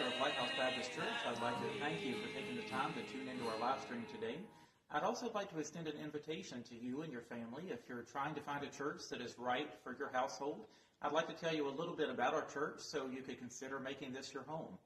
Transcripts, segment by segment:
pastor of Lighthouse Baptist Church. I'd like to thank you for taking the time to tune into our live stream today. I'd also like to extend an invitation to you and your family. If you're trying to find a church that is right for your household, I'd like to tell you a little bit about our church so you could consider making this your home.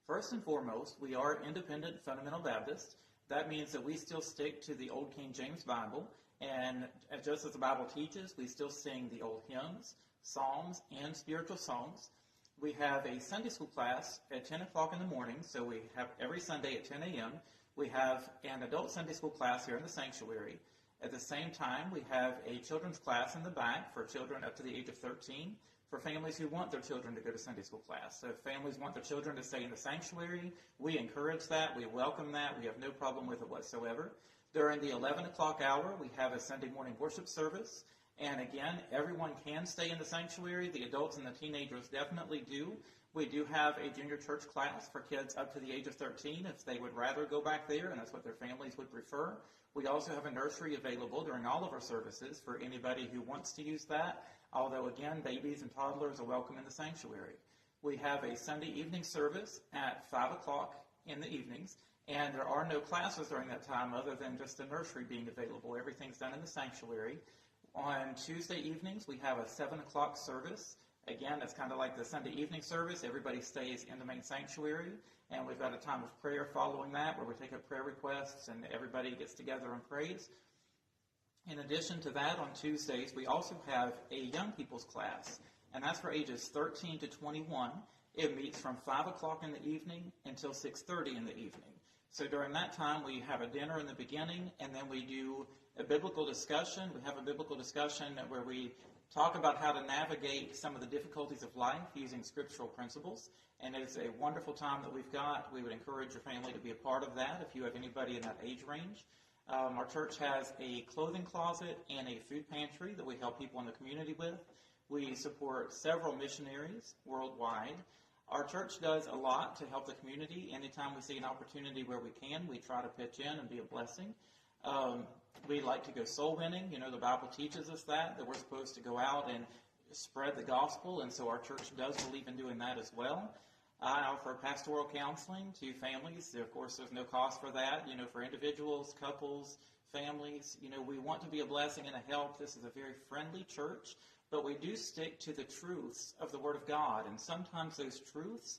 First and foremost, we are independent fundamental Baptists. That means that we still stick to the Old King James Bible, and just as the Bible teaches, we still sing the old hymns, psalms, and spiritual songs. We have a Sunday school class at 10 o'clock in the morning, so we have every Sunday at 10 a.m. We have an adult Sunday school class here in the sanctuary. At the same time, we have a children's class in the back for children up to the age of 13, for families who want their children to go to Sunday school class. So if families want their children to stay in the sanctuary, we encourage that, we welcome that, we have no problem with it whatsoever. During the 11 o'clock hour, we have a Sunday morning worship service. And again, everyone can stay in the sanctuary. The adults and the teenagers definitely do. We do have a junior church class for kids up to the age of 13 if they would rather go back there, and that's what their families would prefer. We also have a nursery available during all of our services for anybody who wants to use that, although again, babies and toddlers are welcome in the sanctuary. We have a Sunday evening service at 5 o'clock in the evenings, and there are no classes during that time other than just the nursery being available. Everything's done in the sanctuary. On Tuesday evenings, we have a 7 o'clock service. Again, it's kind of like the Sunday evening service. Everybody stays in the main sanctuary, and we've got a time of prayer following that where we take up prayer requests and everybody gets together and prays. In addition to that, on Tuesdays, we also have a young people's class, and that's for ages 13 to 21. It meets from 5 o'clock in the evening until 6:30 in the evening. So during that time, we have a dinner in the beginning, and then we do a biblical discussion. We have a biblical discussion where we talk about how to navigate some of the difficulties of life using scriptural principles. And it's a wonderful time that we've got. We would encourage your family to be a part of that if you have anybody in that age range. Our church has a clothing closet and a food pantry that we help people in the community with. We support several missionaries worldwide. Our church does a lot to help the community. Anytime we see an opportunity where we can, we try to pitch in and be a blessing. We like to go soul winning. You know, the Bible teaches us that we're supposed to go out and spread the gospel, and so our church does believe in doing that as well. I offer pastoral counseling to families. Of course, there's no cost for that. You know, for individuals, couples, families, you know, we want to be a blessing and a help. This is a very friendly church, but we do stick to the truths of the Word of God, and sometimes those truths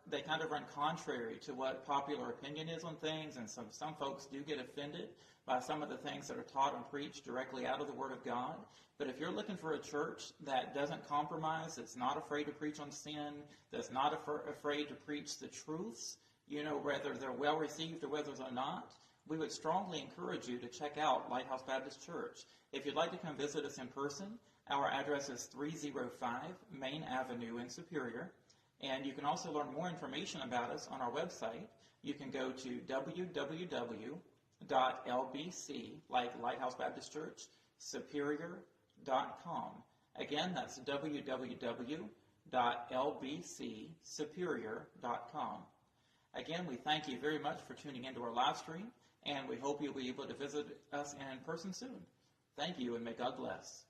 they kind of run contrary to what popular opinion is on things, and some folks do get offended by some of the things that are taught and preached directly out of the Word of God. But if you're looking for a church that doesn't compromise, that's not afraid to preach on sin, that's not afraid to preach the truths, you know, whether they're well received or whether they're not, we would strongly encourage you to check out Lighthouse Baptist Church. If you'd like to come visit us in person, our address is 305 Main Avenue in Superior. And you can also learn more information about us on our website. You can go to www.lbc, like Lighthouse Baptist Church, superior.com. Again, that's www.lbcsuperior.com. Again, we thank you very much for tuning into our live stream, and we hope you'll be able to visit us in person soon. Thank you, and may God bless.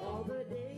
All the days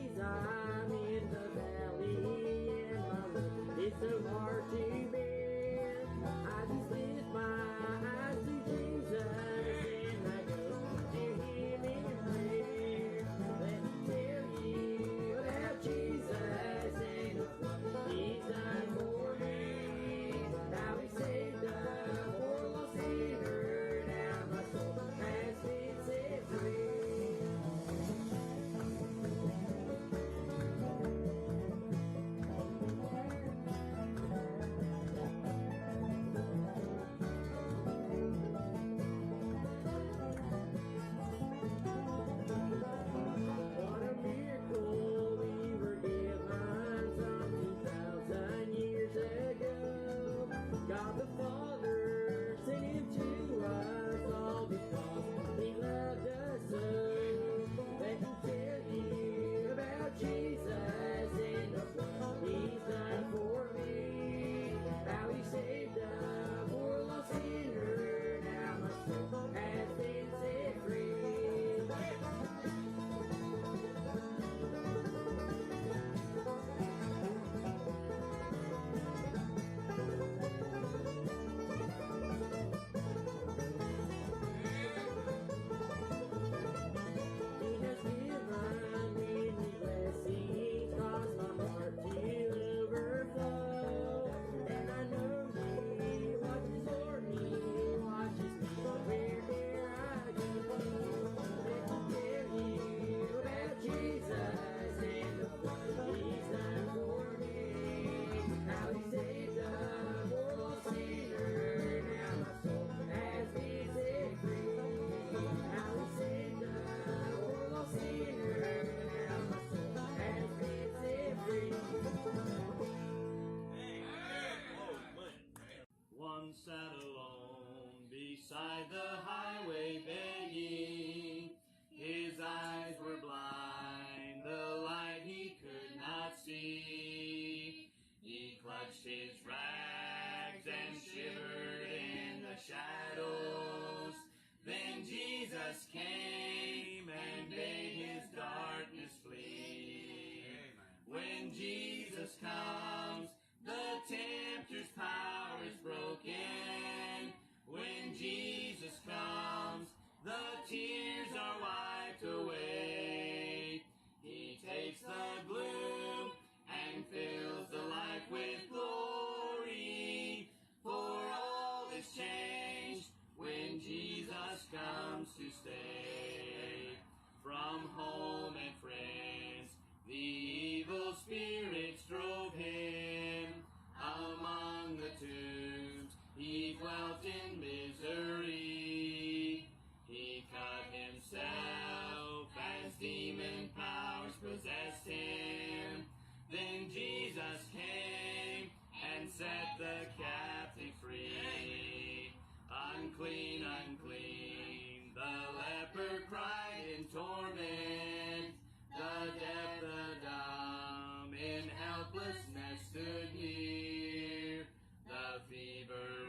Jesus comes, the tempter's power is broken. When Jesus comes, the tears are wiped away. He takes the gloom and fills the light with glory. For all is changed when Jesus comes to stay. From home and friends, the evil spirits drove him. Among the tombs, he dwelt in misery. He cut himself as demon powers possessed him. Then Jesus came and set the captive free. Unclean, unclean, the leper cried in torment. The deaf, the dumb, in helplessness stood near. The fever